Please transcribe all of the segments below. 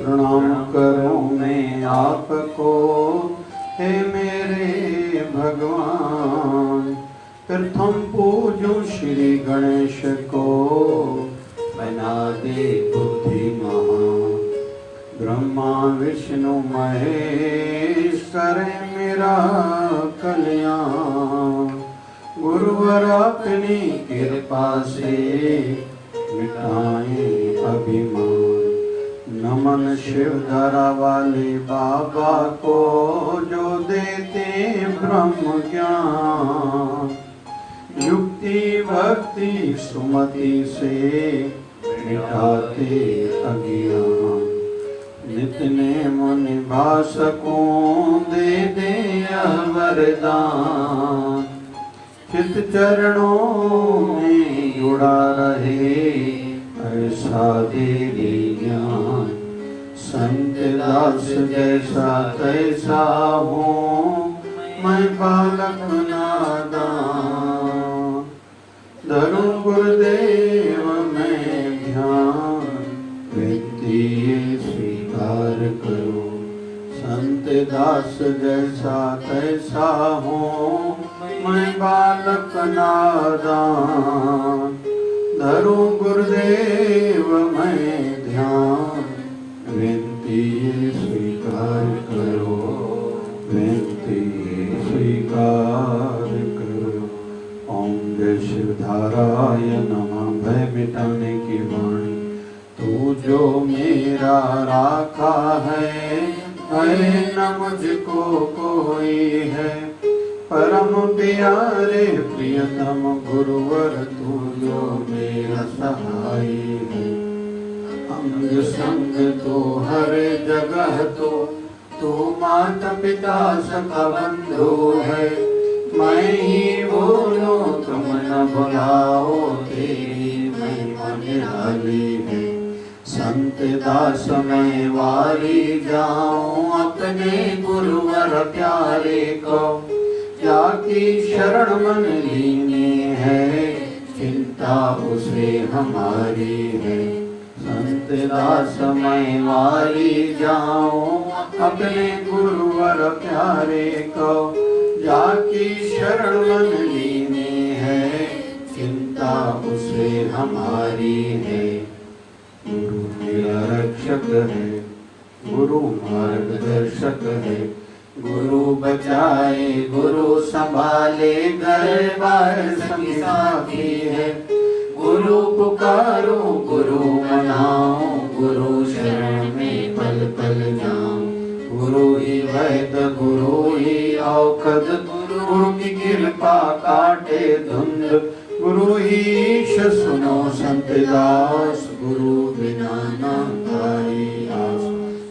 प्रणाम करूं मैं आपको हे मेरे भगवान। प्रथम पूजूं श्री गणेश को, बना दे बुद्धिमान। ब्रह्मा विष्णु महेश करे मेरा कल्याण। गुरुवर अपनी कृपा से मिटाए अभिमान। नमन शिव धरा वाले बाबा को, जो देते ब्रह्म ज्ञान। युक्ति भक्ति सुमति से मिटाते अज्ञान। नित्य नेम निभासकों दे दे वरदान। चित चरणों में जुड़ा रहे ऐसा दे दे ज्ञान। संत दास जैसा तैसा हूँ मैं बालक नादान। धरूं गुरुदेव मैं ध्यान, विनती स्वीकार करो। संत दास जैसा तैसा हूँ मैं बालक नादान। धरूं गुरुदेव मैं ध्यान, विनती स्वीकार करो। विनती स्वीकार करो। ओम जय शिवधाराय नमः। भय मिटाने की वाणी, तू जो मेरा राखा है न मुझको कोई है। परम प्यारे प्रियतम गुरुवर, तू जो मेरा सहाय है। अंग संग तो हर जगह तो तू माता पिता सखा बंधु है। मैं ही बोलूं तुम न बुलाओ, तेरी महिमा निराली है। संत दास मैं वारी जाऊं, अपने गुरुवर प्यारे को। जाकी शरण मन लीनी है, चिंता उसे हमारी है। संत दास मैं वारी जाऊं, अपने गुरुवर प्यारे को। जाकी शरण मन लीनी है, चिंता उसे हमारी है। गुरु मेरा रक्षक है, गुरु मार्गदर्शक है। गुरु बचाए गुरु संभाले, घर बार संगी साथी है। गुरु पुकारो गुरु मनाओ, गुरु शरण में पल पल जाऊं। गुरु ही वैद्य गुरु ही औषध, गुरु की कृपा काटे धुंध। गुरु ईश सुनो संत दास, गुरु बिना न तारी आस।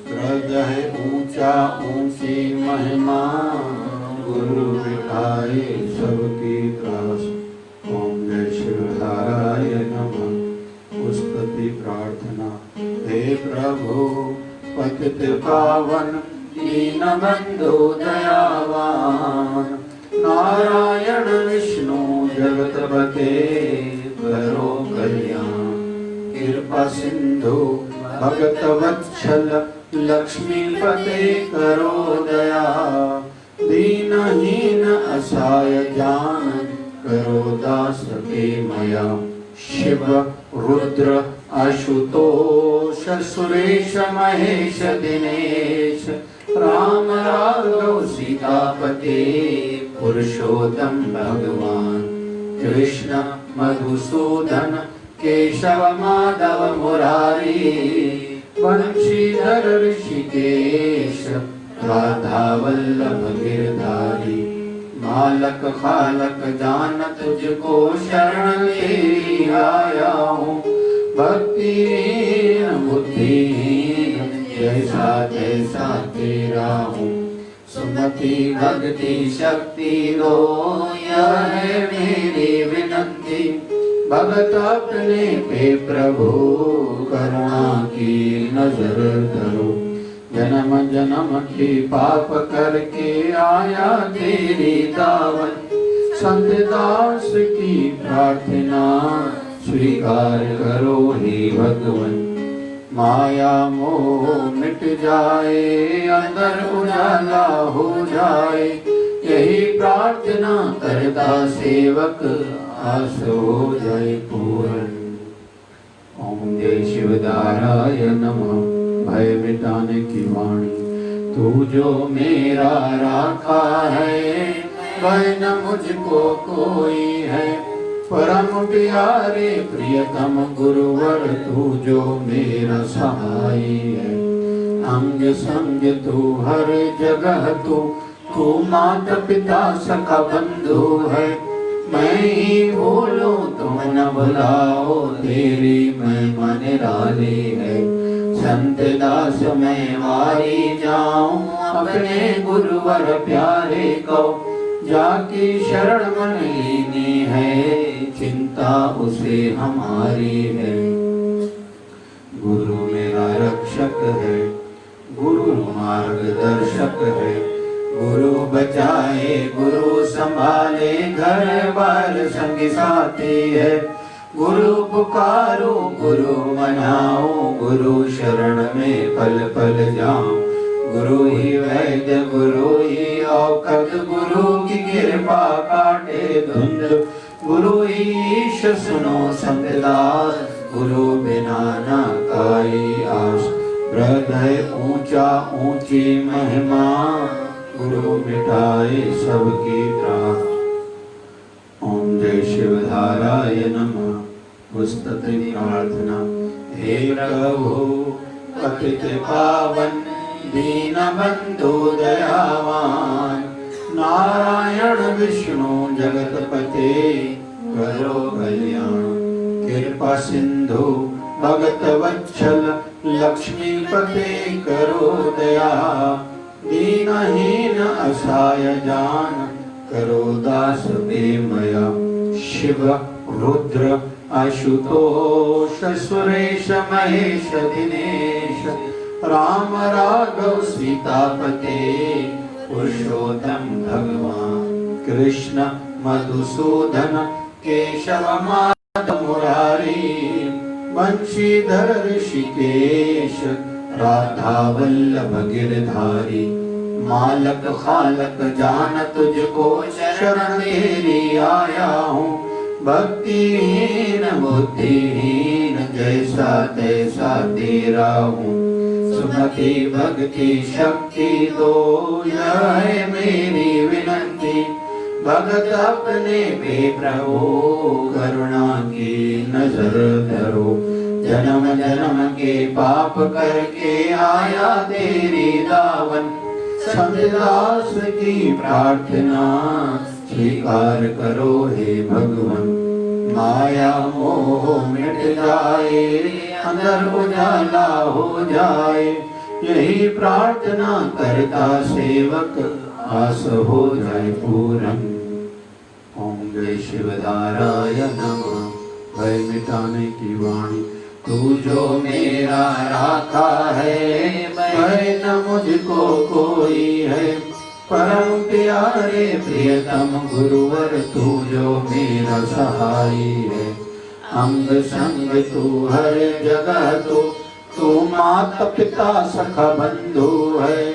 ब्रज है ऊंचा ऊंची महिमा, गुरु मिटाए सबकी त्रास। ओम जय शिवधाराय नमः। स्तुति प्रार्थना। हे प्रभु पतित पावन दीन बंधु दयावान। नारायण विष्णु जगतपते करो कल्याण। कृपा सिंधु भगत वत्सल लक्ष्मीपते करो दया। दीनहीन असहाय जान करो दास के मया। शिव रुद्र आशुतोष सुरेश महेश दिनेश। राम राघव सीतापते पुरुषोत्तम भगवान। कृष्ण मधुसूदन केशव माधव मुरारी। वंशीधर ऋषिकेश राधा वल्लभ गिरधारी। बालक खालक जान तुझको शरण ले आया हूँ। भक्तिहीन बुद्धिहीन जैसा तैसा तेरा हूँ। सुमति भक्ति शक्ति दो, यह है मेरी विनती। भगत अपने पे प्रभु करुणा की नजर धरो। जन्म जन्म की पाप करके आया तेरी दावत। संत दास की प्रार्थना स्वीकार करो हे भगवन। माया मोह मिट जाए, अंदर उजाला हो जाए, यही प्रार्थना करता सेवक, आस हो जाए पूर्ण। ओम जय शिवदाराय नमः। भय मिटाने की वाणी, तू जो मेरा राखा है, भय न मुझको कोई है। परम प्यारे प्रियतम गुरुवर, तू जो मेरा सहाय है। अंग संग तू हर जगह तू माता पिता सखा बंधु है। मैं ही बोलूं तुम न बुलाओ, तेरी महिमा निराली है। संत दास मैं वारी जाऊं, अपने गुरुवर प्यारे को, जाकी शरण मन लीनी है, चिंता उसे हमारी है। गुरु मेरा रक्षक है, गुरु मार्गदर्शक है। गुरु बचाए गुरु संभाले, घर बार संगी साथी है। गुरु पुकारो गुरु मनाओ, गुरु शरण में पल पल जाऊं। गुरु ही वैद्य गुरु ही औषध, गुरु की कृपा काटे धुंध। गुरु ईश सुनो संतदास, गुरु बिना न काई आस। हृदय ऊंचा ऊंची महिमा, गुरु मिटाए सबकी त्रास। ओम जय शिवधाराय नमः। पुस्तक प्रार्थना। हे प्रभु पतित पावन, दीन बंधु दयावान, नारायण विष्णु जगतपते, करो कल्याण। कृपा सिंधु भगत वत्सल, लक्ष्मीपते करो दया। दीनहीन असहाय जान, करो दास बेमया। शिव रुद्र आशुतोष, सुरेश महेश दिनेश, राम राघव सीतापते, पुरुषोत्तम भगवान। कृष्ण मधुसूदन, केशव माधव मुरारी, बंशीधर ऋषिकेश, राधा वल्लभ गिरधारी। मालक खालक जान तुझको, शरण तेरी आया हूँ। भक्तिहीन बुद्धिहीन, जैसा तैसा तेरा हूँ। सुमति भक्ति शक्ति दो, यह है मेरी विनंती। भगत अपने पे प्रभु, करुणा की नजर धरो। जन्म जन्म के पाप करके आया तेरी दावन। संतदास की प्रार्थना स्वीकार करो हे भगवान। माया मोह मिट जाए, अंदर उजाला हो जाए, यही प्रार्थना करता सेवक, आस हो जाए पूर्ण। ओम जय शिवधाराय नमः। भय मिटाने की वाणी, तू जो मेरा राखा है, भय न मुझको कोई है। परम प्यारे प्रियतम गुरुवर, तू जो मेरा सहाय है। अंग संग तू हर जगह तू माता पिता सखा बंधु है।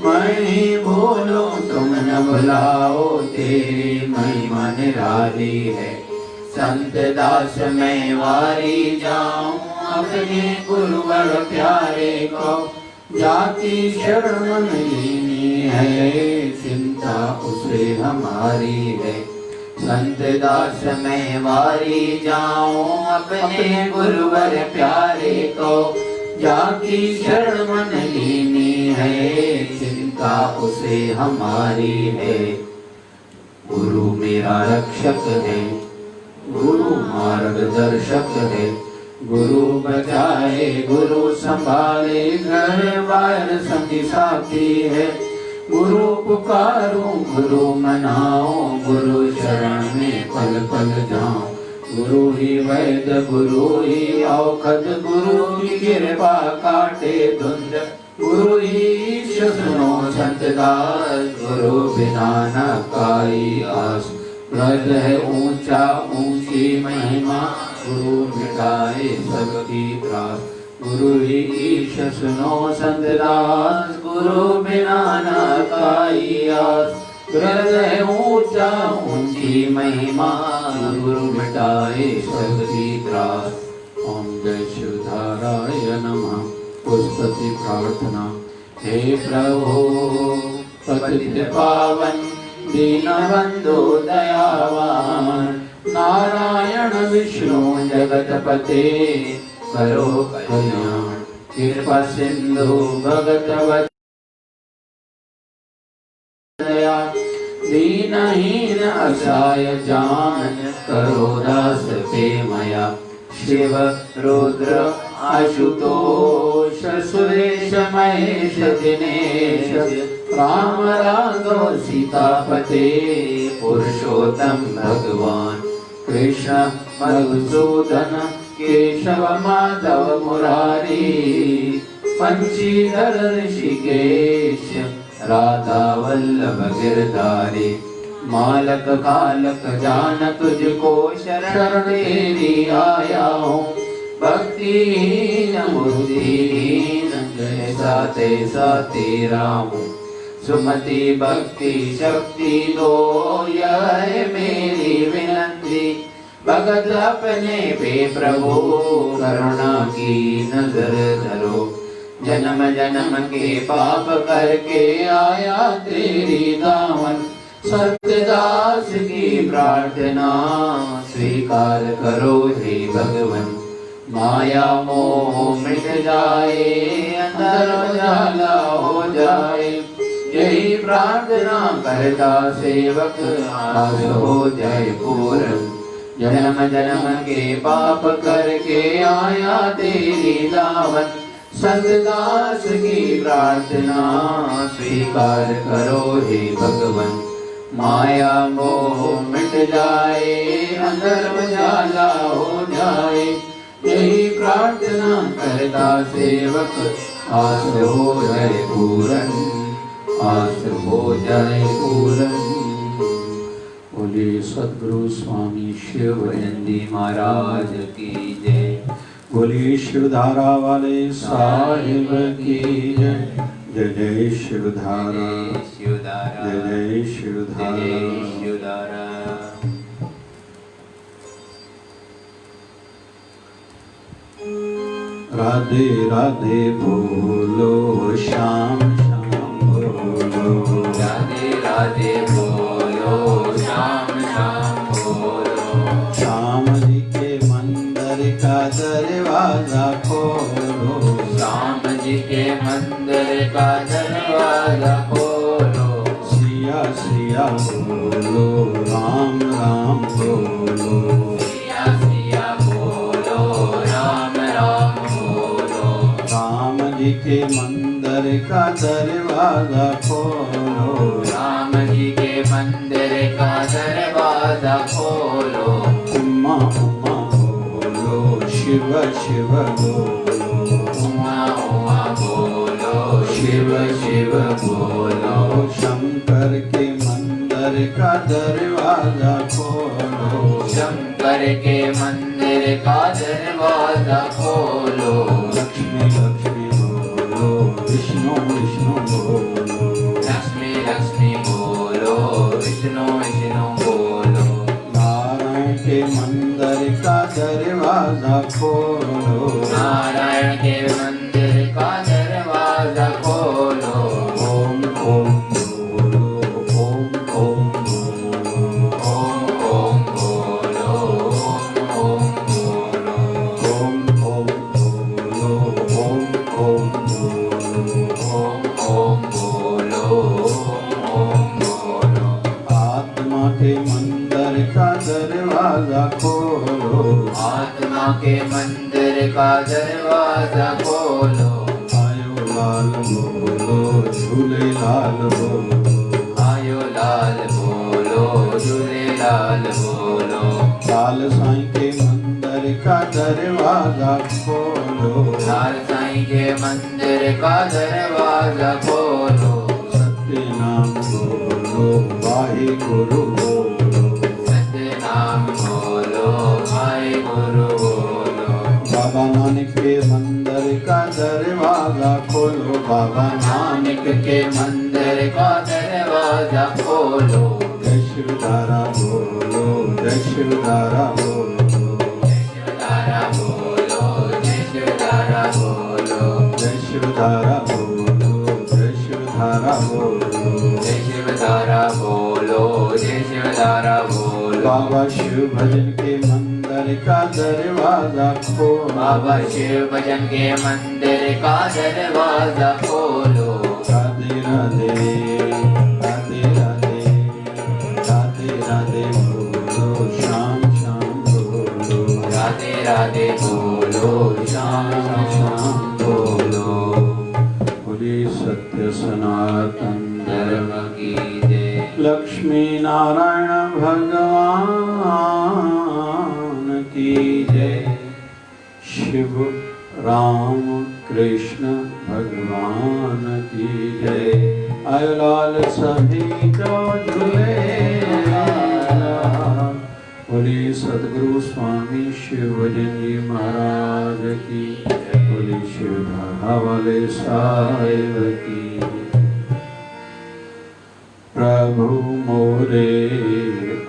मैं ही भूलूं तुम न भुलाओ, तेरी महिमा निराली है। संत दास मैं वारी जाऊं, अपने गुरुवर प्यारे को, जाति शरण लीनी है, चिंता उसे हमारी है। संत दास मैं वारी जाऊं, अपने गुरुवर प्यारे को, जाति शरण लीनी है, चिंता उसे हमारी है। गुरु मेरा रक्षक है, गुरु मार्गदर्शक है। गुरु बचाए गुरु संभाले, घर बार संगी साथी है। गुरु पुकारो गुरु मनाओ, गुरु शरण में पल पल जाओ। गुरु ही वैद्य गुरु ही औषध, गुरु की कृपा काटे धुंध। गुरु ईश सुनो संत दास, गुरु बिना न काई आस। ब्रज है ऊंचा ऊंची महिमा, गुरु मिटाए सबकी त्रास। गुरु ईश सुनो संत दास, गुरु बिना न काई आस। हृदय ऊंचा ऊंची महिमा, गुरु मिटाए सबकी त्रास। ओम जय शिवधाराय नमः। पुस्तति प्रार्थना। हे प्रभु पतित पावन दीनबंधु दयावान, नारायण विष्णु जगतपते करो कल्याण। कृपा सिंधु भगत दया, दीनहीन असहाय जान, करो दास पे मया। शिव रुद्र आशुतोष, सुरेश महेश दिनेश, राम राघव सीतापते, पुरुषोत्तम भगवान। कृष्ण मधुसूदन केशव माधव मुरारी, पंचीधर ऋषिकेश, राधा वल्लभ गिरधारी। मालक कालक जान तुझको शरण तेरी आया हूँ, भक्तिहीन बुद्धिहीन जैसा तैसा तेरा हूँ। सुमति भक्ति शक्ति दो, यह है मेरी विनती। भगत अपने पे प्रभु, करुणा की नजर धरो। जन्म जन्म के पाप करके आया तेरी दामन, सत्यदास की प्रार्थना स्वीकार करो हे भगवन। माया मोह मिट जाए, अंदर उजाला हो जाए, यही प्रार्थना करता सेवक, आस हो जाए पूर्ण। जन्म जन्म के पाप करके आया तेरी दामन, सतदास की प्रार्थना स्वीकार करो हे भगवन। माया मोह मिट जाए, अंदर उजाला हो जाए, यही प्रार्थना करता सेवक, आस हो जाए पूर्ण, आस हो जाए पूर्ण। बोलिए सद्गुरु स्वामी शिवानंद महाराज की जय। बोलिए शिवधारा वाले साहिब की जय। जय जय शिवधारा, जय जय शिवधारा। राधे राधे बोलो, श्याम श्याम बोलो। राधे राधे बोलो, श्याम श्याम बोलो। श्याम जी के मंदिर का दरवाजा खोलो, श्याम जी के मंदिर का दरवाजा खोलो। सिया सिया बोलो, राम राम बोलो। सिया सिया बोलो, राम राम बोलो। राम जी के मंदिर का दरवाजा खोलो, राम जी के मंदिर का दरवाजा खोलो। उमा उमा बोलो, शिव शिव बोलो। उमा उमा बोलो, शिव शिव बोलो। शंकर के मंदिर का दरवाजा खोलो, शंकर के मंदिर का दरवाजा खोलो। लक्ष्मी लक्ष्मी बोलो, विष्णु विष्णु बोलो। लक्ष्मी लक्ष्मी बोलो, विष्णु विष्णु बोलो। नारायण के मंदिर का दरवाजा खोलो, नारायण के मंदिर का दरवाजा खोलो। ओम ओम बोलो, ओम ओम बोलो। ओम ओम बोलो, ओम ओम बोलो। ओम ओम बोलो, ओम ओम बोलो। ओम ओम बोलो, ओम बोलो। आत्मा के मंदिर का दरवाजा खोलो, आत्मा के मंदिर का दरवाजा खोलो। आयो लाल बोलो, झूले लाल बोलो। आयो लाल बोलो, झूले लाल बोलो। लाल साईं के मंदिर का दरवाजा खोलो, लाल साईं के मंदिर का दरवाजा खोलो। सत्य नाम बोलो, वाहे गुरु बोलो। सत्य नाम बोलो, वाहे गुरु बोलो। बाबा नानक के मंदिर का दरवाजा खोलो बाबा नानक के मंदिर का दरवाजा खोलो। जय शिवधारा बोलो, जय शिवधारा बोलो, जय शिवधारा बोलो, जय शिवधारा बोलो, जय शिवधारा बोलो, जय शिवधारा बोलो, जय शिवधारा बोलो, जय शिवधारा बोलो। बाबा शिव भजन के मंदिर का दरवाजा खोलो, बाबा शिव भजन के मंदिर का दरवाजा खोलो। राधे राधे राधे राधे राधे राधे बोलो, श्याम श्याम बोलो, राधे राधे बोलो, श्याम श्याम बोलो। बोले सत्य सनातन धर्म की जय। लक्ष्मी नारायण भगवान की जय। शिव राम कृष्ण भगवान की जय। आयो लाल सभी जो झूले। बोले सद्गुरु स्वामी शिवजन जी महाराज की। बोले शिवधारा वाले साहिब की। प्रभु मोरे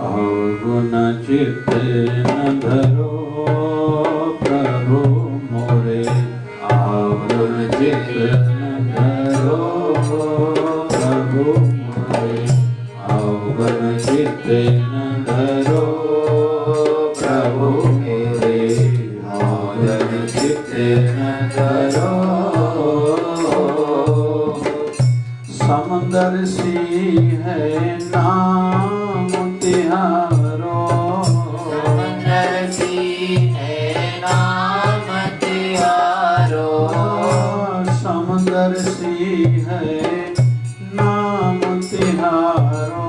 अवगुण चित्त न धरो, प्रभु मोरे अवगुण चित्त न धरो, प्रभु मोरे अवगुण चित्त न धरो, प्रभु मोरे अवगुण चित्त न धरो। समंदर सी है नाम तिहारो, समंदर सी है नाम तिहारो, समंदर सी है नाम तिहारो,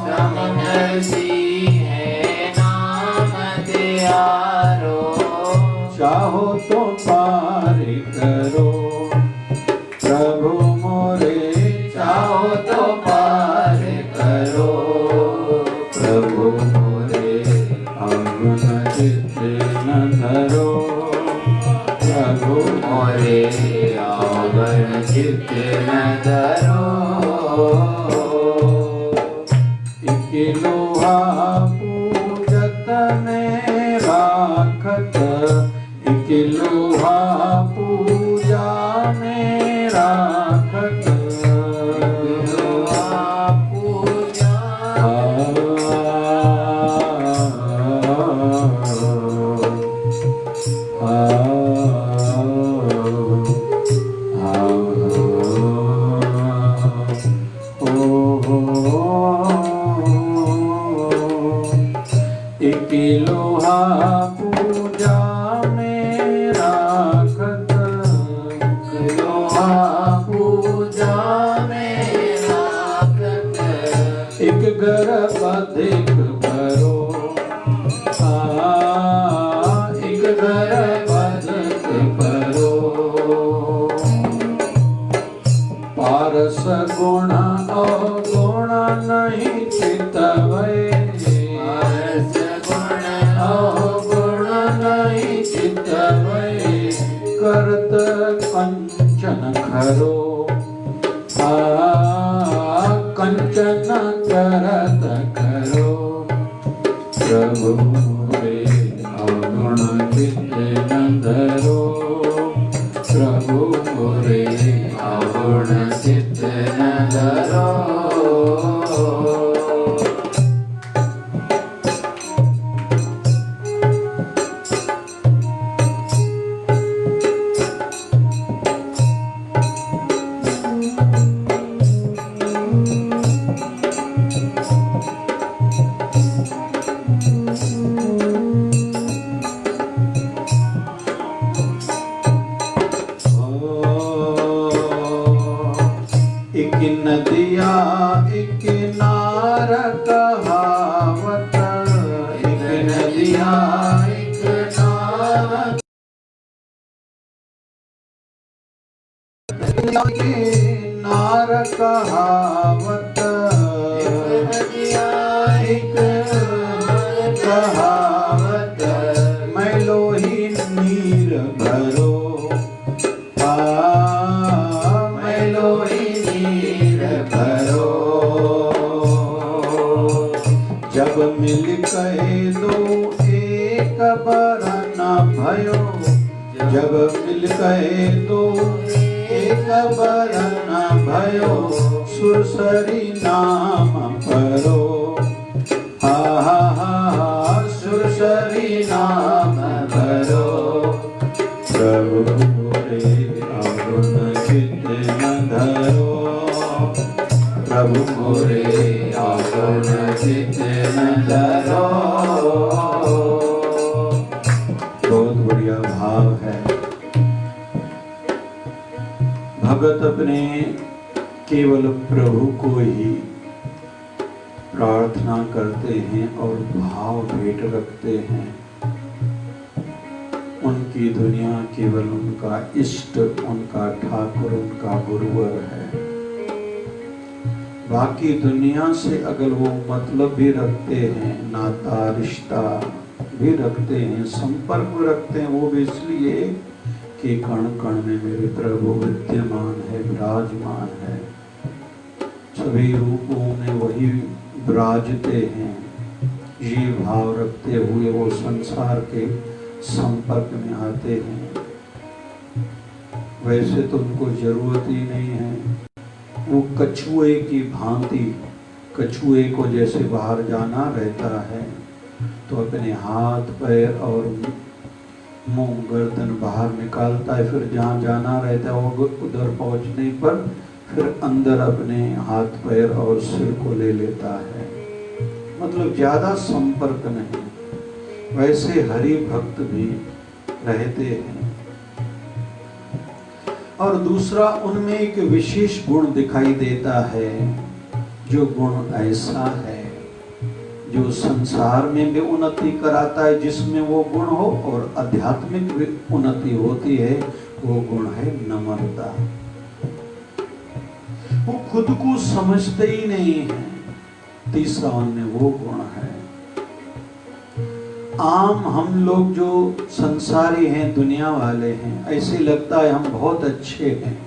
समंदर सी है नाम तिहारो। चाहो तो पार करो प्रभु मोरे, चाहो तो पार करो प्रभु मोरे अवगुण चित्त न धरो, प्रभु मोरे अवगुण चित्त न धरो। इक लोहा पूजत में राखत, इक लोहा पूजा में राखत, लोहा पूजा में राखत, लोहा पूजा में राखत। एक गर्भ अधिक भरो, एक गर्भ अधिक भरो। पारस गुण अवगुण नहीं चितवै, अवगुण नहीं चितवै। करत कंचन खरो, कंचन करत करो। प्रभु मोरे अवगुण चित्त न धरो, प्रभु मोरे अवगुण चित्त न धरो। एक नदिया एक नार कहावत, एक नदिया एक नार, नार कहावत, एक नदिया एक कहावत। मैं लोही नीर भरो, कहे दो एक बरन भयो, जब मिल कहे दो एक बरन भयो, सुरसरी नाम परो। हा हा हा सुरसरी नाम परो। प्रभु मोरे अवगुण चित्त न धरो, प्रभु मोरे अवगुण चित्त न धरो। बहुत बढ़िया भाव है। भगत अपने केवल प्रभु को ही प्रार्थना करते हैं और भाव भेंट रखते हैं। उनकी दुनिया केवल उनका इष्ट, उनका ठाकुर, उनका गुरुवर है। बाकी दुनिया से अगर वो मतलब भी रखते हैं, नाता रिश्ता भी रखते हैं, संपर्क भी रखते हैं, वो भी इसलिए कि कण कण में मेरे प्रभु विद्यमान है, विराजमान है। सभी रूपों में वही विराजते हैं। ये भाव रखते हुए वो संसार के संपर्क में आते हैं। वैसे तो उनको जरूरत ही नहीं है। वो कछुए की भांति, कछुए को जैसे बाहर जाना रहता है तो अपने हाथ पैर और मुंह गर्दन बाहर निकालता है, फिर जहाँ जाना रहता है वो उधर पहुँचने पर फिर अंदर अपने हाथ पैर और सिर को ले लेता है, मतलब ज्यादा संपर्क नहीं। वैसे हरि भक्त भी रहते हैं। और दूसरा, उनमें एक विशेष गुण दिखाई देता है, जो गुण ऐसा है जो संसार में भी उन्नति कराता है, जिसमें वो गुण हो, और आध्यात्मिक भी उन्नति होती है। वो गुण है नम्रता। वो खुद को समझते ही नहीं है। तीसरा उनमें वो गुण है। आम हम लोग जो संसारी हैं, दुनिया वाले हैं, ऐसे लगता है हम बहुत अच्छे हैं,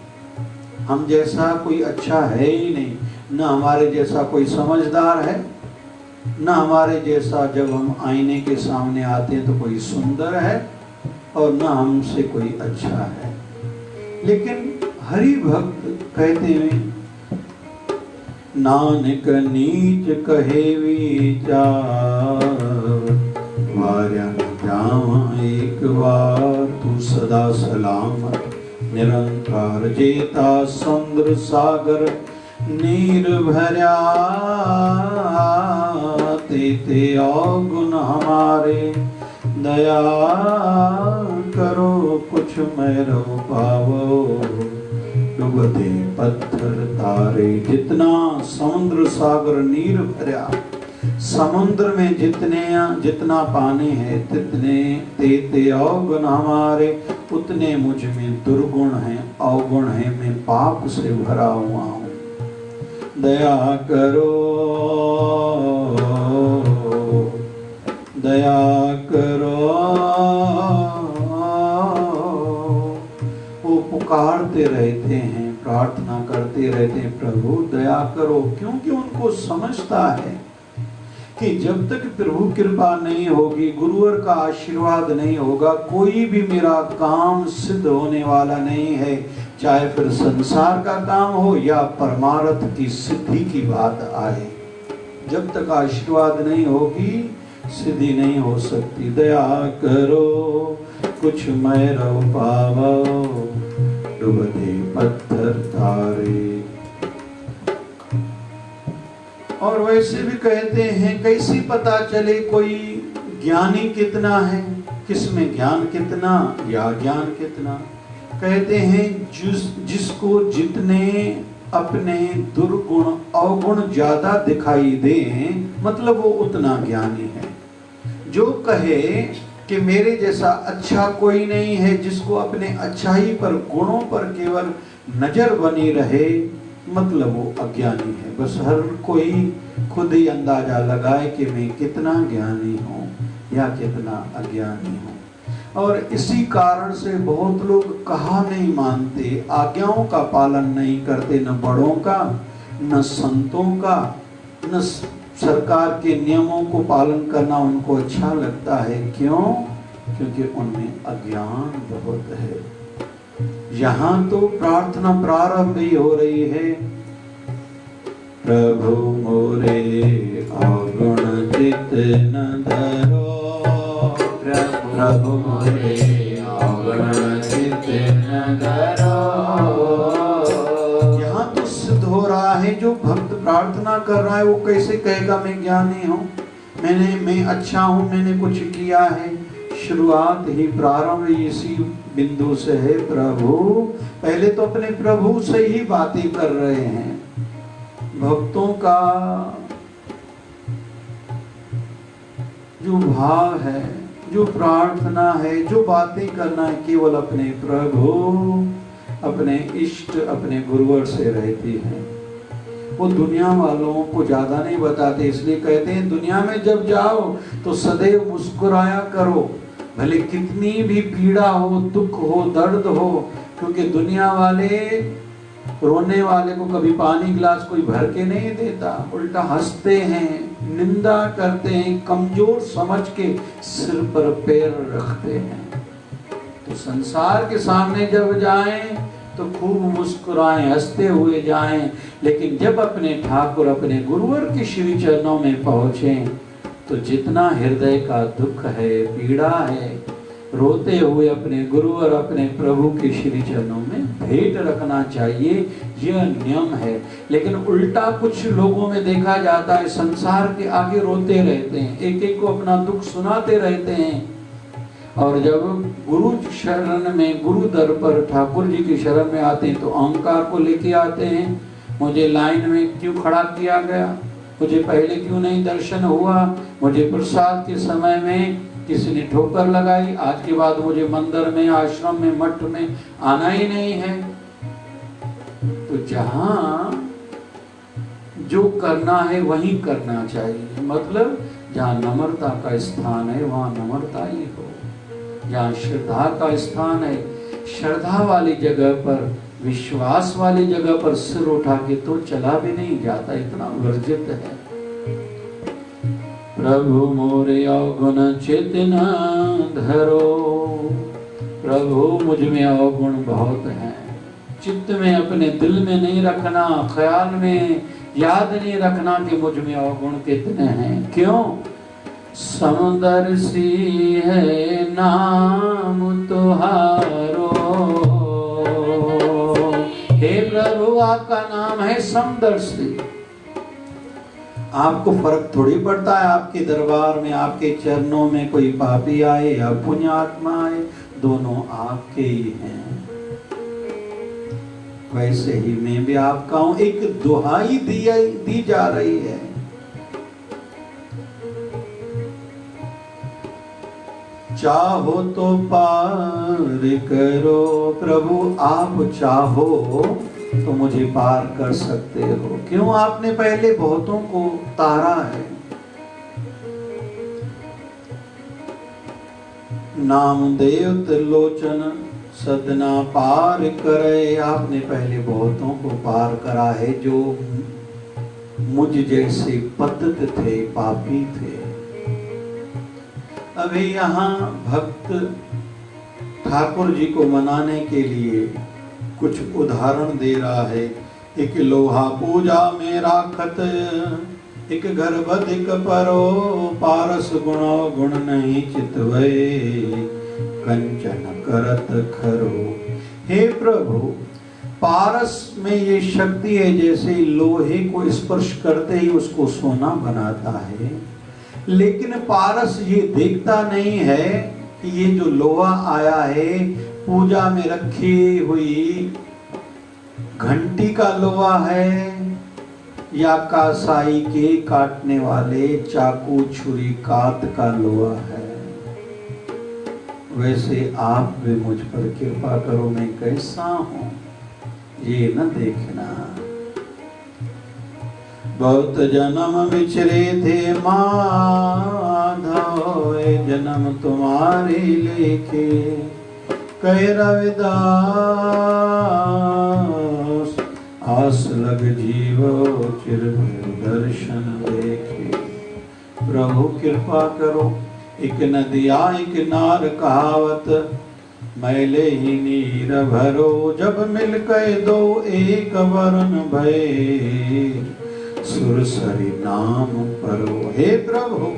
हम जैसा कोई अच्छा है ही नहीं। न हमारे जैसा कोई समझदार है, न हमारे जैसा जब हम आईने के सामने आते हैं तो कोई सुंदर है, और न हमसे कोई अच्छा है। लेकिन हरि भक्त कहते हैं, नानक नीच कहे विचार, वार्या जावा एक बार, तू सदा सलामत निरंकार जेता, समुद्र सागर नीर भर्या, ते अवगुण हमारे, दया करो कुछ मैरो पावो, डूबते पत्थर तारे। जितना समुद्र सागर नीर भर्या, समुद्र में जितना पानी है, तितने ते अवगुण हमारे, उतने मुझ में दुर्गुण है, अवगुण है, मैं पाप से भरा हुआ हूँ। दया करो, दया करो। वो पुकारते रहते हैं, प्रार्थना करते रहते हैं, प्रभु दया करो, क्योंकि उनको समझता है कि जब तक प्रभु कृपा नहीं होगी, गुरुवर का आशीर्वाद नहीं होगा, कोई भी मेरा काम सिद्ध होने वाला नहीं है। चाहे फिर संसार का काम हो या परमार्थ की सिद्धि की बात आए, जब तक आशीर्वाद नहीं होगी सिद्धि नहीं हो सकती। दया करो कुछ मैरो पावो, डूबते पत्थर तारे। और वैसे भी कहते हैं, कैसे पता चले कोई ज्ञानी कितना है, किसमें ज्ञान कितना या ज्ञान कितना। कहते हैं, जिसको जितने अपने दुर्गुण अवगुण ज्यादा दिखाई दे, मतलब वो उतना ज्ञानी है। जो कहे कि मेरे जैसा अच्छा कोई नहीं है, जिसको अपने अच्छाई पर, गुणों पर केवल नजर बनी रहे, मतलब वो अज्ञानी है। बस हर कोई खुद ही अंदाजा लगाए कि मैं कितना ज्ञानी हूँ या कितना अज्ञानी हूँ। और इसी कारण से बहुत लोग कहा नहीं मानते, आज्ञाओं का पालन नहीं करते, न बड़ों का, न संतों का, न सरकार के नियमों को पालन करना उनको अच्छा लगता है। क्यों? क्योंकि उनमें अज्ञान बहुत है। यहाँ तो प्रार्थना प्रारंभ ही हो रही है, प्रभु मोरे अवगुण चित्त न धरो, प्रभु मोरे अवगुण चित्त न धरो। यहाँ तो सिद्ध हो रहा है, जो भक्त प्रार्थना कर रहा है वो कैसे कहेगा मैं ज्ञानी हूँ, मैं अच्छा हूँ, मैंने कुछ किया है। शुरुआत ही प्रारंभ इसी बिंदु से है। प्रभु पहले तो अपने प्रभु से ही बातें कर रहे हैं। भक्तों का जो भाव है, जो प्रार्थना है, जो बातें करना है, केवल अपने प्रभु, अपने इष्ट, अपने गुरुवर से रहती है। वो दुनिया वालों को ज्यादा नहीं बताते, इसलिए कहते हैं दुनिया में जब जाओ तो सदैव मुस्कुराया करो, भले कितनी भी पीड़ा हो, दुख हो, दर्द हो, क्योंकि दुनिया वाले रोने वाले को कभी पानी गिलास कोई भर के नहीं देता, उल्टा हंसते हैं, निंदा करते हैं, कमजोर समझ के सिर पर पैर रखते हैं। तो संसार के सामने जब जाएं तो खूब मुस्कुराएं, हंसते हुए जाएं, लेकिन जब अपने ठाकुर, अपने गुरुवर के श्री चरणों में पहुंचें तो जितना हृदय का दुख है, पीड़ा है, रोते हुए अपने गुरु और अपने प्रभु के श्री चरणों में भेंट रखना चाहिए। यह नियम है। लेकिन उल्टा कुछ लोगों में देखा जाता है, संसार के आगे रोते रहते हैं, एक एक को अपना दुख सुनाते रहते हैं, और जब गुरु शरण में, गुरु दर पर ठाकुर जी की शरण में आते हैं तो अहंकार को लेके आते हैं। मुझे लाइन में क्यों खड़ा किया गया, मुझे पहले क्यों नहीं दर्शन हुआ, मुझे प्रसाद के समय में किसी ने ठोकर लगाई, आज के बाद मुझे मंदिर में, आश्रम में, मठ में आना ही नहीं है। तो जहां जो करना है वही करना चाहिए। मतलब जहां नम्रता का स्थान है वहां नम्रता ही हो, जहां श्रद्धा का स्थान है, श्रद्धा वाली जगह पर, विश्वास वाली जगह पर सिर उठा के तो चला भी नहीं जाता, इतना वर्जित है। प्रभु मोरे अवगुण चित्त न धरो, प्रभु मुझ में अवगुण बहुत हैं, चित्त में, अपने दिल में नहीं रखना, ख्याल में याद नहीं रखना कि मुझ में अवगुण कितने हैं। क्यों? समदर्शी है नाम तुहारो, हे प्रभु आपका नाम है समदर्शी। आपको फर्क थोड़ी पड़ता है आपके दरबार में, आपके चरणों में कोई पापी आए या पुण्य आत्मा आए, दोनों आपके ही हैं। वैसे ही मैं भी आपका हूं। एक दुहाई दी जा रही है, चाहो तो पार करो, प्रभु आप चाहो तो मुझे पार कर सकते हो। क्यों? आपने पहले बहुतों को तारा है। नामदेव त्रिलोचन सदना पार करे, आपने पहले बहुतों को पार करा है जो मुझ जैसे पतित थे, पापी थे। अभी यहाँ भक्त ठाकुर जी को मनाने के लिए कुछ उदाहरण दे रहा है। एक लोहा पूजा में राखत, एक गर्भ अधिक परो, पारस गुणो गुण नहीं चितवे, कंचन करत खरो। हे प्रभु, पारस में ये शक्ति है, जैसे लोहे को स्पर्श करते ही उसको सोना बनाता है, लेकिन पारस ये देखता नहीं है कि ये जो लोहा आया है पूजा में रखी हुई घंटी का लोहा है या कासाई के काटने वाले चाकू छुरी कात का लोहा है। वैसे आप भी मुझ पर कृपा करो, मैं कैसा हूं ये न देखना। बहुत जन्म बिछरे थे माधव, जन्म तुम्हारे लेके कह रविदास, आस लग जीवो चिर दर्शन देखे। प्रभु कृपा करो, एक नदिया एक नार कहावत, मैले ही नीर भरो, जब मिल के दो एक वरन भय, सुरसरी नाम परो। हे प्रभु,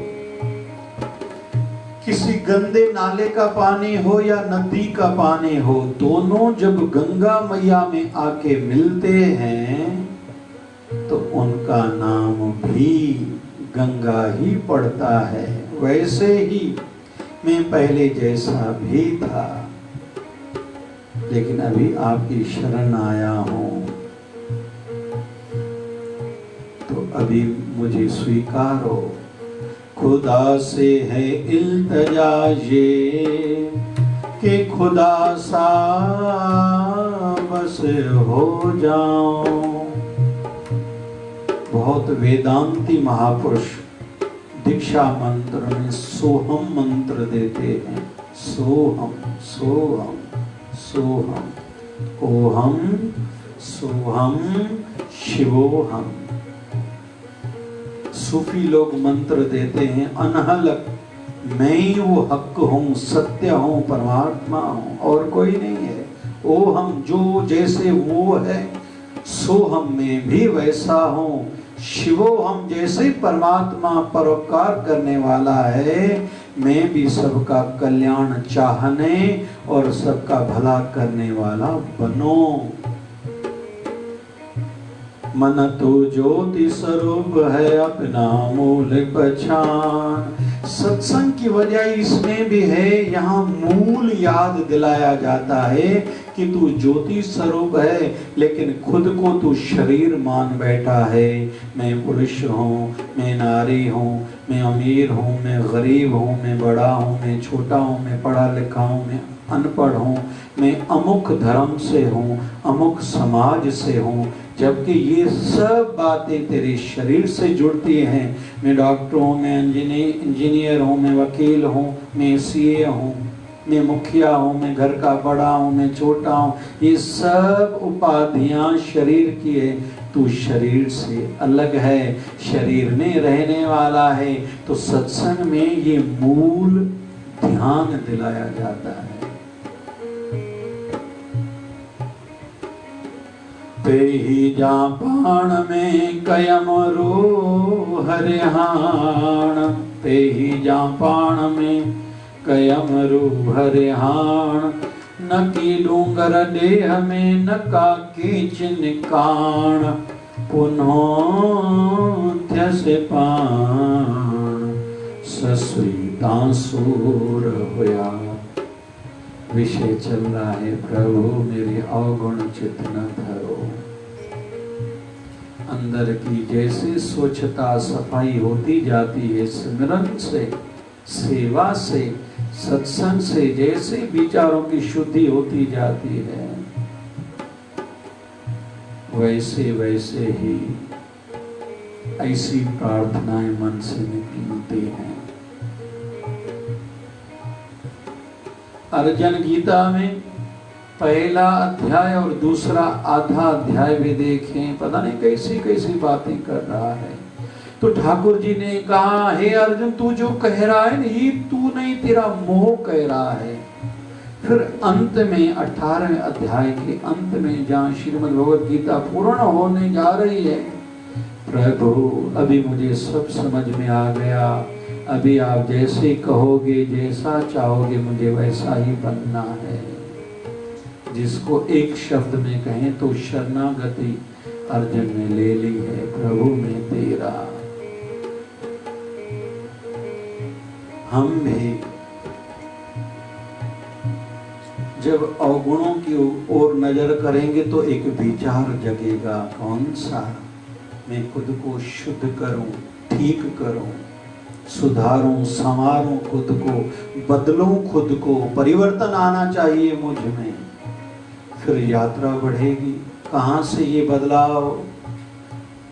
किसी गंदे नाले का पानी हो या नदी का पानी हो, दोनों जब गंगा मैया में आके मिलते हैं तो उनका नाम भी गंगा ही पड़ता है। वैसे ही मैं पहले जैसा भी था, लेकिन अभी आपकी शरण आया हूं, तो अभी मुझे स्वीकारो। खुदा से है इल्तजा ये कि खुदा सा बस हो जाऊं। बहुत वेदांती महापुरुष दीक्षा मंत्र में सोहम मंत्र देते हैं। सोहम सोहम सोहम, ओहम सोहम शिवोहम। सूफी लोग मंत्र देते हैं अनहलक, मैं ही वो हक हूँ, सत्य हूँ, परमात्मा हूँ, और कोई नहीं है। ओ हम जो जैसे वो है, सो हम में भी वैसा हूँ। शिवो हम जैसे परमात्मा परोपकार करने वाला है, मैं भी सबका कल्याण चाहने और सबका भला करने वाला बनो। मन तो ज्योति स्वरूप है, अपना मूल पहचान। सत्संग की वजह इसमें भी है, यहाँ मूल याद दिलाया जाता है कि तू ज्योति स्वरूप है, लेकिन खुद को तू शरीर मान बैठा है। मैं पुरुष हूँ, मैं नारी हूँ, मैं अमीर हूँ, मैं गरीब हूँ, मैं बड़ा हूँ, मैं छोटा हूँ, मैं पढ़ा लिखा हूँ, मैं अनपढ़ हूँ, मैं अमुक धर्म से हूँ, अमुक समाज से हूँ, जबकि ये सब बातें तेरे शरीर से जुड़ती हैं। मैं डॉक्टर हूँ, मैं इंजीनियर हूँ, मैं वकील हूँ, मैं सीए हूँ, मैं मुखिया हूँ, मैं घर का बड़ा हूँ, मैं छोटा हूँ, ये सब उपाधियाँ शरीर की है। तू शरीर से अलग है, शरीर में रहने वाला है। तो सत्संग में ये मूल ध्यान दिलाया जाता है। ते ही जापान में कयम रो हरिहाण, ते ही जापान में कयम रो हरिहाण। न की डूंगर देह में न का कीच निकाण, पुनः से पाण ससुई तांसूर होया। विषय चल रहा है, प्रभु मेरे अवगुण चित न धरो। अंदर की जैसे स्वच्छता सफाई होती जाती है, स्मरण से, सेवा से, सत्संग से जैसे विचारों की शुद्धि होती जाती है, वैसे वैसे ही ऐसी प्रार्थनाएं मन से निकलती हैं। अर्जुन गीता में पहला अध्याय और दूसरा आधा अध्याय भी देखें, पता नहीं कैसी कैसी बातें कर रहा है। तो ठाकुर जी ने कहा, हे अर्जुन, तू जो कह रहा है ये तू नहीं, तेरा मोह कह रहा है। फिर अंत में 18वें अध्याय के अंत में जहाँ श्रीमद् भगवद गीता पूर्ण होने जा रही है, प्रभु अभी मुझे सब समझ में आ गया, अभी आप जैसे कहोगे, जैसा चाहोगे, मुझे वैसा ही बनना है। जिसको एक शब्द में कहें तो शरणागति अर्जुन ने ले ली है, प्रभु मैं तेरा। हम भी जब अवगुणों की ओर नजर करेंगे तो एक विचार जगेगा, कौन सा? मैं खुद को शुद्ध करूं, ठीक करूं, सुधारूं, संवारूं खुद को, बदलूं खुद को, परिवर्तन आना चाहिए मुझ में। फिर यात्रा बढ़ेगी। कहाँ से ये बदलाव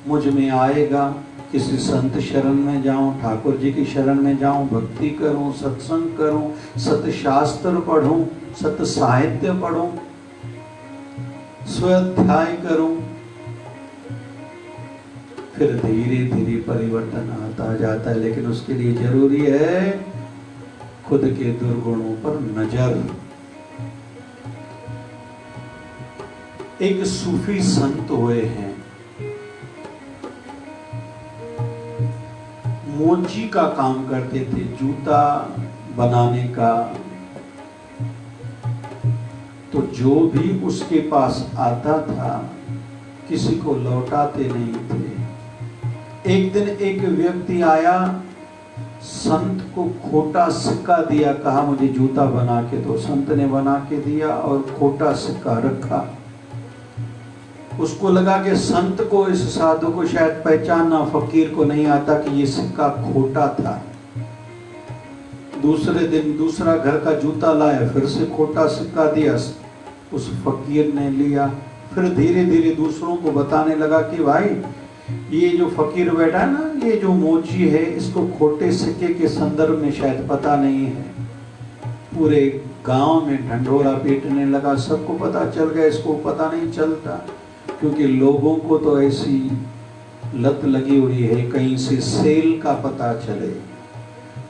मुझ में आएगा? किसी संत शरण में जाऊं, ठाकुर जी की शरण में जाऊं, भक्ति करूं, सत्संग करूं, सत शास्त्र पढ़ूं, सत साहित्य पढ़ूं, स्वाध्याय करूं, फिर धीरे धीरे परिवर्तन आता जाता है। लेकिन उसके लिए जरूरी है खुद के दुर्गुणों पर नजर। एक सूफी संत हुए हैं, मोची का काम करते थे, जूता बनाने का। तो जो भी उसके पास आता था किसी को लौटाते नहीं थे। एक दिन एक व्यक्ति आया, संत को खोटा सिक्का दिया, कहा मुझे जूता बना के दो। संत ने बना के दिया और खोटा सिक्का रखा। उसको लगा कि संत को, इस साधु को शायद पहचानना, फकीर को नहीं आता कि ये सिक्का खोटा था। दूसरे दिन दूसरा घर का जूता लाया, फिर से खोटा सिक्का दिया, उस फकीर ने लिया। फिर धीरे धीरे दूसरों को बताने लगा कि भाई ये जो फकीर बैठा है ना, ये जो मोची है, इसको खोटे सिक्के के संदर्भ में शायद पता नहीं है। पूरे गांव में ढंढोरा पीटने लगा, सबको पता चल गया, इसको पता नहीं चलता। क्योंकि लोगों को तो ऐसी लत लगी हुई है, कहीं से सेल का पता चले।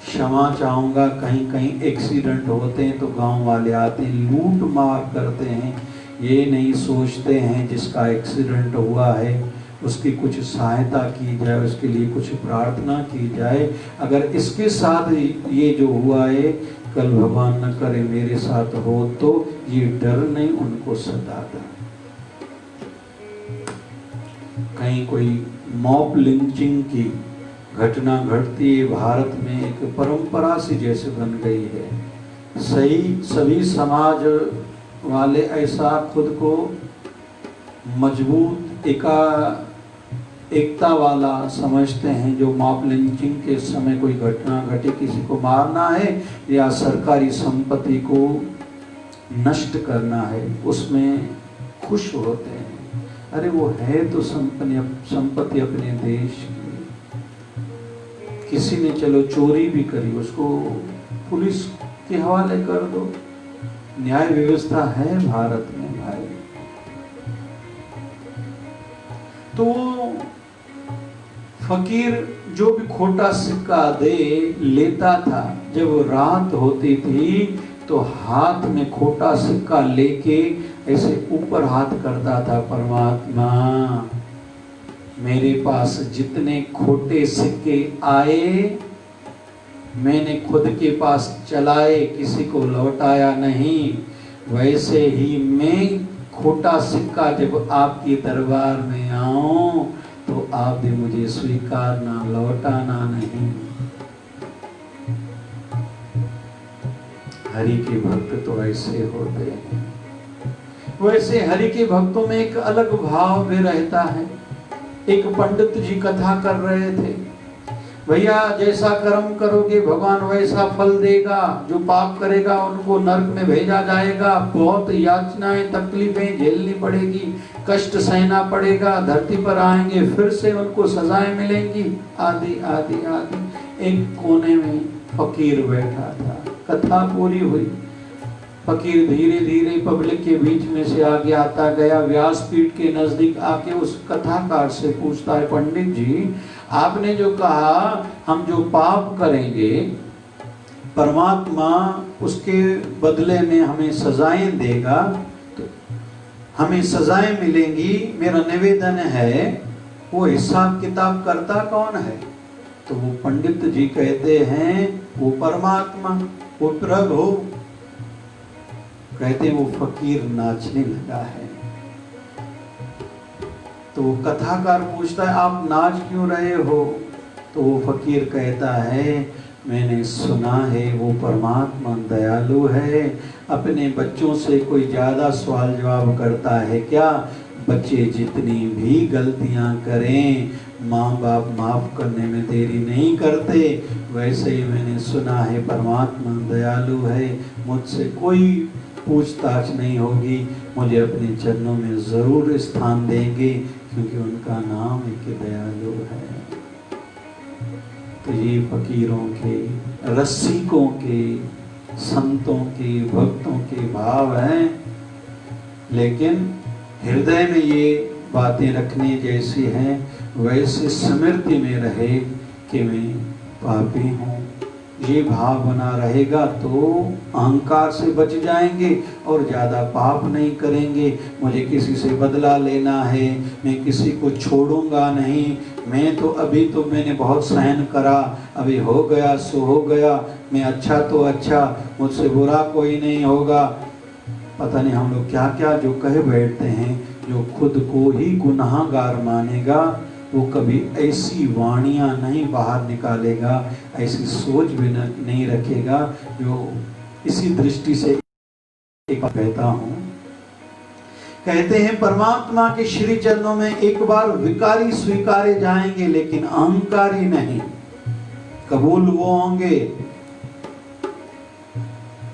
क्षमा चाहूंगा, कहीं कहीं एक्सीडेंट होते हैं तो गांव वाले आते हैं, लूट मार करते हैं। ये नहीं सोचते हैं जिसका एक्सीडेंट हुआ है उसकी कुछ सहायता की जाए, उसके लिए कुछ प्रार्थना की जाए। अगर इसके साथ ये जो हुआ है, कल भगवान न करे मेरे साथ हो, तो ये डर नहीं उनको सताता। कहीं कोई मॉब लिंचिंग की घटना घटती है भारत में, एक परंपरा सी जैसे बन गई है। सभी समाज वाले ऐसा खुद को मजबूत एकता वाला समझते हैं। जो मॉब लिंचिंग के समय कोई घटना घटे, किसी को मारना है या सरकारी संपत्ति को नष्ट करना है, उसमें खुश होते हैं। अरे वो है तो संपत्ति अपने देश की। किसी ने चलो चोरी भी करी, उसको पुलिस के हवाले कर दो। न्याय व्यवस्था है भारत में भाई। तो फकीर जो भी खोटा सिक्का दे लेता था, जब रात होती थी तो हाथ में खोटा सिक्का लेके ऐसे ऊपर हाथ करता था, परमात्मा मेरे पास जितने खोटे सिक्के आए मैंने खुद के पास चलाए, किसी को लौटाया नहीं। वैसे ही मैं खोटा सिक्का जब आपके दरबार में आऊं तो आप भी मुझे स्वीकारना, लौटाना नहीं। हरि के भक्त तो ऐसे होते हैं। वैसे हरि के भक्तों में एक अलग भाव भी रहता है। एक पंडित जी कथा कर रहे थे, भैया जैसा कर्म करोगे भगवान वैसा फल देगा, जो पाप करेगा उनको नरक में भेजा जाएगा, बहुत यातनाएं तकलीफें झेलनी पड़ेगी, कष्ट सहना पड़ेगा, धरती पर आएंगे फिर से उनको सजाएं मिलेंगी, आदि आदि आदि। एक कोने में फकीर बैठा था, कथा पूरी हुई। फकीर धीरे धीरे पब्लिक के बीच में से आगे आता गया, व्यासपीठ के नजदीक आके उस कथाकार से पूछता है, पंडित जी आपने जो कहा हम जो पाप करेंगे परमात्मा उसके बदले में हमें सजाएं देगा, तो हमें सजाएं मिलेंगी, मेरा निवेदन है वो हिसाब किताब करता कौन है? तो वो पंडित जी कहते हैं वो परमात्मा, वो प्रभु। कहते वो फकीर नाचने लगा है। तो वो कथाकार पूछता है आप नाच क्यों रहे हो? तो वो फकीर कहता है मैंने सुना है वो परमात्मा दयालु है, अपने बच्चों से कोई ज्यादा सवाल जवाब करता है क्या? बच्चे जितनी भी गलतियां करें माँ बाप माफ करने में देरी नहीं करते। वैसे ही मैंने सुना है परमात्मा दयालु है, मुझसे कोई पूछताछ नहीं होगी, मुझे अपने चरणों में जरूर स्थान देंगे क्योंकि उनका नाम एक दयालु है। तो ये फकीरों के, रसिकों के, संतों के, भक्तों के भाव हैं। लेकिन हृदय में ये बातें रखने जैसी हैं, वैसे स्मृति में रहे कि मैं पापी हूँ। ये भाव बना रहेगा तो अहंकार से बच जाएंगे और ज़्यादा पाप नहीं करेंगे। मुझे किसी से बदला लेना है, मैं किसी को छोड़ूंगा नहीं, मैं तो अभी तो मैंने बहुत सहन करा, अभी हो गया सो हो गया, मैं अच्छा तो अच्छा, मुझसे बुरा कोई नहीं होगा। पता नहीं हम लोग क्या क्या जो कहे बैठते हैं। जो खुद को ही गुनाहगार मानेगा वो कभी ऐसी वाणियाँ नहीं बाहर निकालेगा, ऐसी सोच भी नहीं रखेगा। जो इसी दृष्टि से एक कहता हूँ, कहते हैं परमात्मा के श्री चरणों में एक बार विकारी स्वीकारे जाएंगे लेकिन अहंकारी नहीं। कबूल वो होंगे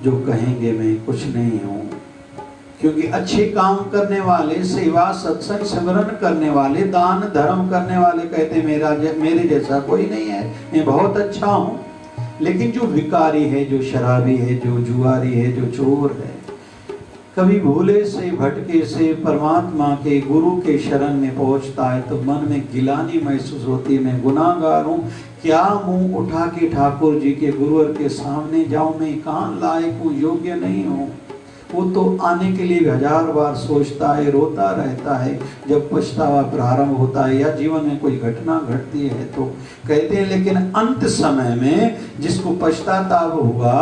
जो कहेंगे मैं कुछ नहीं हूँ। क्योंकि अच्छे काम करने वाले, सेवा सत्संग सिमरन करने वाले, दान धर्म करने वाले कहते मेरे जैसा कोई नहीं है, मैं बहुत अच्छा हूँ। लेकिन जो विकारी है, जो शराबी है, जो जुआरी है, जो चोर है, कभी भूले से भटके से परमात्मा के गुरु के शरण में पहुंचता है तो मन में गिलानी महसूस होती है, मैं गुनाहगार हूँ, क्या मुंह उठा के ठाकुर जी के गुरुवर के सामने जाऊं, मैं कहाँ लायक हूँ, योग्य नहीं हूँ। वो तो आने के लिए 1000 बार सोचता है, रोता रहता है जब पछतावा प्रारंभ होता है या जीवन में कोई घटना घटती है तो। कहते हैं लेकिन अंत समय में जिसको पछताताप हुआ,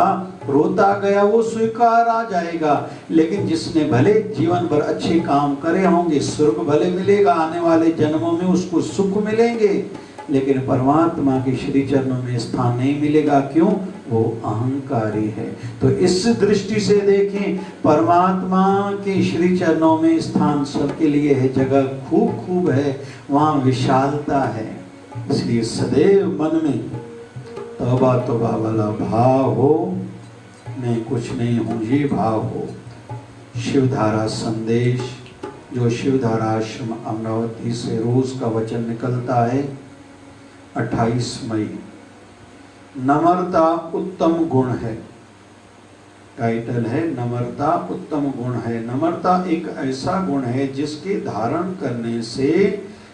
रोता गया, वो स्वीकार आ जाएगा। लेकिन जिसने भले जीवन भर अच्छे काम करे होंगे, स्वर्ग भले मिलेगा, आने वाले जन्मों में उसको सुख मिलेंगे, लेकिन परमात्मा के श्री चरणों में स्थान नहीं मिलेगा। क्यों? वो अहंकारी है। तो इस दृष्टि से देखें, परमात्मा के श्री चरणों में स्थान सबके लिए है, जगह खूब खूब है, वहाँ विशालता है। इसलिए सदैव मन में तौबा तौबा वाला भाव हो, मैं कुछ नहीं हूँ ये भाव हो। शिवधारा संदेश, जो शिवधारा आश्रम अमरावती से रोज का वचन निकलता है, 28 मई। नम्रता उत्तम गुण है, टाइटल है नम्रता उत्तम गुण है। नम्रता एक ऐसा गुण है जिसके धारण करने से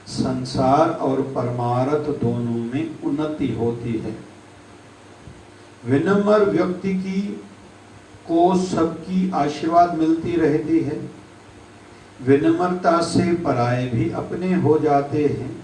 संसार और परमार्थ दोनों में उन्नति होती है। विनम्र व्यक्ति को सबकी आशीर्वाद मिलती रहती है। विनम्रता से पराये भी अपने हो जाते हैं।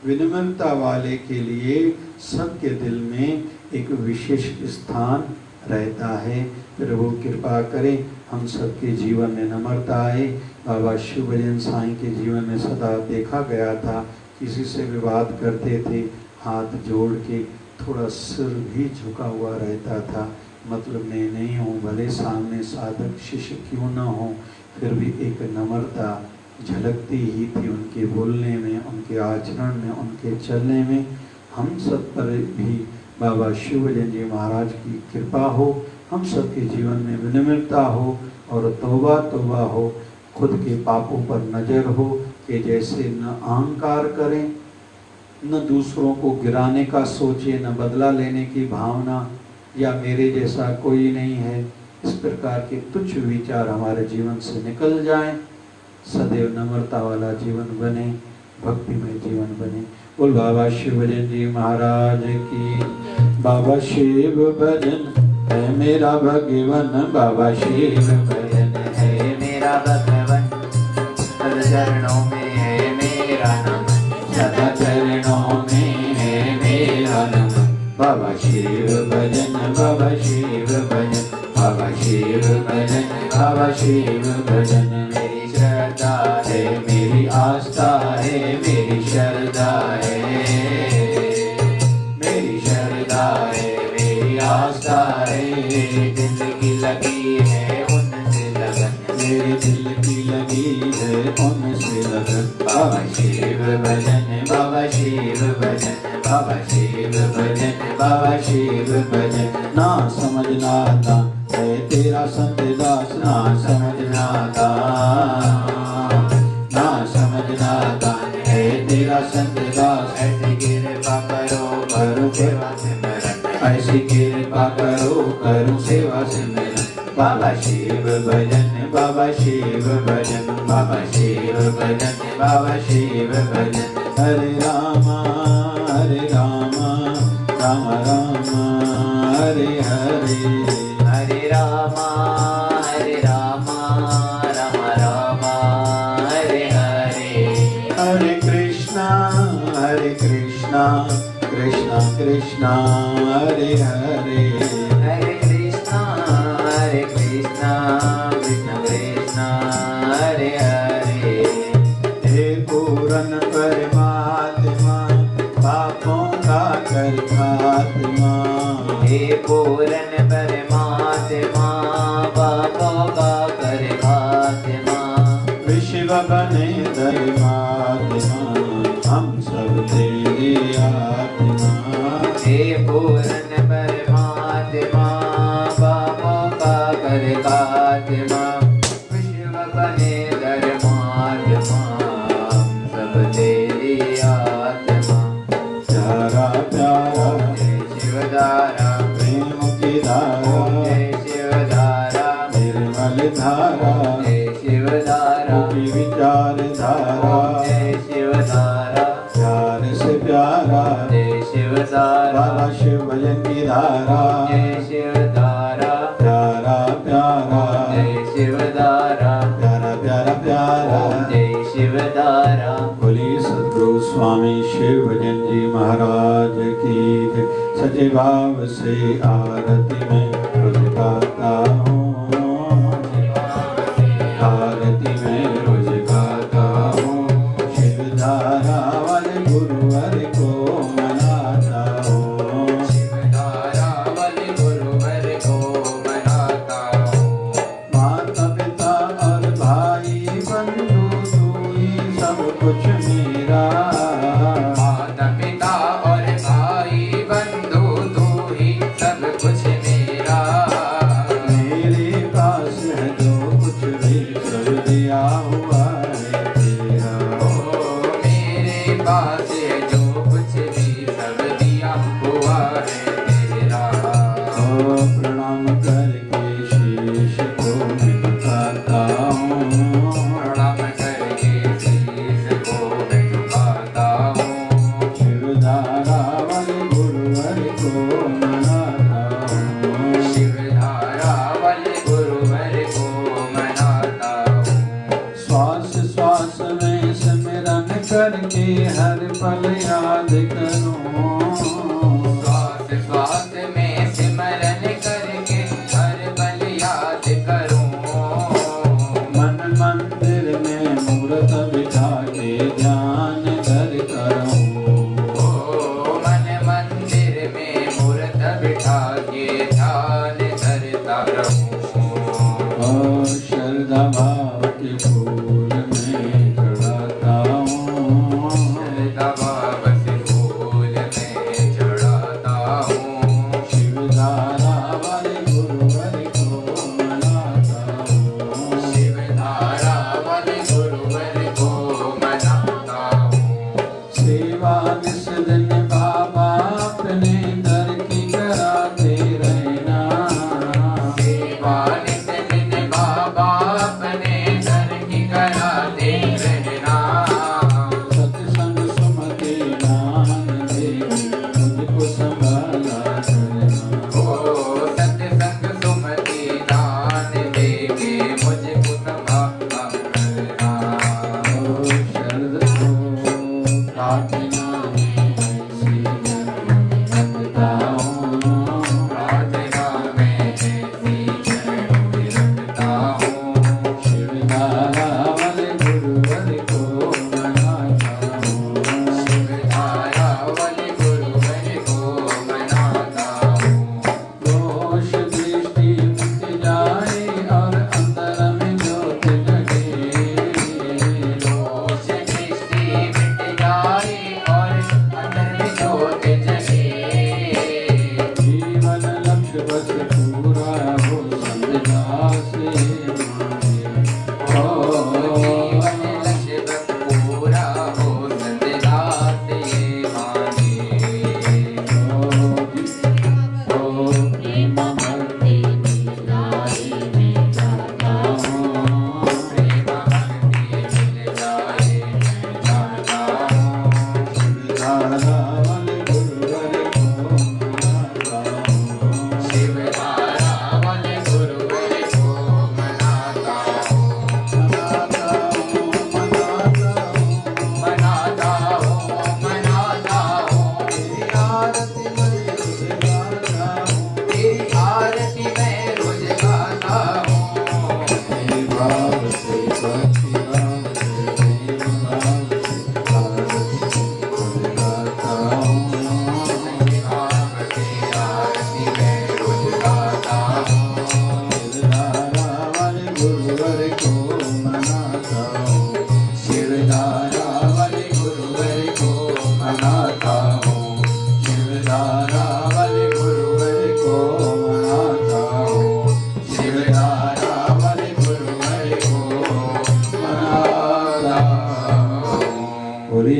विनम्रता वाले के लिए सबके दिल में एक विशेष स्थान रहता है। प्रभु कृपा करें हम सबके जीवन में नम्रता आए। बाबा शिव भजन साईं के जीवन में सदा देखा गया था, किसी से विवाद करते थे, हाथ जोड़ के थोड़ा सिर भी झुका हुआ रहता था। मतलब मैं नहीं हूँ, भले सामने साधक शिष्य क्यों ना हो, फिर भी एक नम्रता झलकती ही थी उनके बोलने में, उनके आचरण में, उनके चलने में। हम सब पर भी बाबा शिवजन जी महाराज की कृपा हो, हम सबके जीवन में विनम्रता हो और तौबा तौबा हो, खुद के पापों पर नज़र हो कि जैसे न अहंकार करें, न दूसरों को गिराने का सोचे, न बदला लेने की भावना, या मेरे जैसा कोई नहीं है, इस प्रकार के तुच्छ विचार हमारे जीवन से निकल जाएं। सदैव नम्रता वाला जीवन बने, भक्तिमय जीवन बने। बोल बाबा शिव भजन जी महाराज की। बाबा शिव भजन है मेरा भगवन, बाबा शिव भजन है मेरा भगवन, सदा चरणों में है मेरा नमन, सदा चरणों में है मेरा नमन। बाबा शिव भजन, बाबा शिव भजन, बाबा शिव भजन, बाबा शिव भजन। मेरी श्रद्धा है, मेरी आस्था है, मेरी श्रद्धा है, मेरी श्रद्धा है, मेरी आस्था है। दिल की लगी है उनसे लगन, मेरे दिल की लगी है उनसे लगन। बाबा शिव भजन, बाबा शिव भजन, बाबा शिव भजन, बाबा शिव भजन। ना समझना था है तेरा संत दास, ना समझना था, ना समझना था है तेरा संत दास। ऐसी कृपा करो करो सेवा सिमरन, ऐसी कृपा करो करो सेवा सिमरन। बाबा शिव भजन, बाबा शिव भजन, बाबा शिव भजन, बाबा शिव भजन। हरे रामा राम राम हरे हरे, हरे रामा राम राम हरे हरे। हरे कृष्णा कृष्णा कृष्णा हरे हरे, हरे कृष्णा कृष्णा कृष्णा हरे हरे। हे पूरन परमात्मा पापों का कर खात्मा, हे पूरन परमात्मा पापों का कर खात्मा। विश्व बने धर्मात्मा हम सब तेरे आत्मा। हे पूरन परमात्मा पापों का कर खात्मा। विश्व बने धर्मात्मा हम सब तेरी आत्मा। प्यारा प्यारा जय शिवधारा प्रेम की धारा, जय शिवधारा निर्मल धारा जय शिवधारा की विचार धारा, जय शिवधारा प्यार से प्यारा जय शिवधारा बाबा शिव भजन की धारा। जय शिवधारा प्यारा प्यारा जय शिवधारा प्यारा प्यारा प्यारा। जय शिवधारा। बोलिए सद्गुरु स्वामी शिव भजन जी महाराज की जय। सच्चे भाव से आरती में रोज गाता हूँ, आरती में रोज गाता हूँ। शिव धारा वाले गुरुवर को मनाता हूँ, शिवधारा वाले गुरुवर को मनाता हूँ। माता पिता और भाई बंधु तू ही सब कुछ मेरा। माता पिता और भाई बंधु तू ही सब कुछ मेरा। मेरे पास है जो कुछ भी सब दिया हुआ है तेरा। ओ मेरे पास है जो कुछ भी सब दिया हुआ है तेरा। ओ प्रणाम करके शीश को मैं झुकाता हूँ, प्रणाम करके शीश को मैं झुकाता हूँ। शिव धारा वाले गुरुवर को मनाता हूँ। शिवधारा वाले गुरुवर को मनाता हूँ। श्वास श्वास में सिमरन करके हर पल याद करूं। श्वास श्वास में सिमरन करके हर पल याद करूं। मन मंदिर में मूर्त बिठा के ध्यान धरता रहूं। ओ मन मंदिर में मूर्त बिठा के ध्यान धरता रहूं। और श्रद्धा भाव के फूल में चढ़ाता हूँ, श्रद्धा भाव से फूल में चढ़ाता हूँ। शिव धारा वाले गुरुवर को मनाता हूँ। शिवधारा वाले गुरुवर को मनाता हूँ। सेवा निस दिन बाबा अपने दर की कराते रहना। सेवा नित दिन बाबा अपने दर की कराते रहना। सत्संग सुमति ज्ञान दे मुझको संभाला करना। ओ सत्संग सुमति दान देके मुझको संभाला करना। ओ शरद को प्रार्थना में ऐसी रखता हूँ, प्रार्थना में ऐसी चरणों में रखता हूँ। शिव धारा वाले गुरुवर को मनाता हूँ। शिवधारा वाले गुरुवर को मनाता हूँ। दोष दृष्टि मिट जाए और अंदर में ज्योत जगे। दोष दृष्टि मिट जाए और अंदर में ज्योत जगे। जीवन लक्ष्य बस पूरा हो संविदा से मांगे। ओ जीवन लक्ष्य बस पूरा हो सदा से मांगे। ओ प्रेम भक्ति की गाड़ी में जाता हूँ,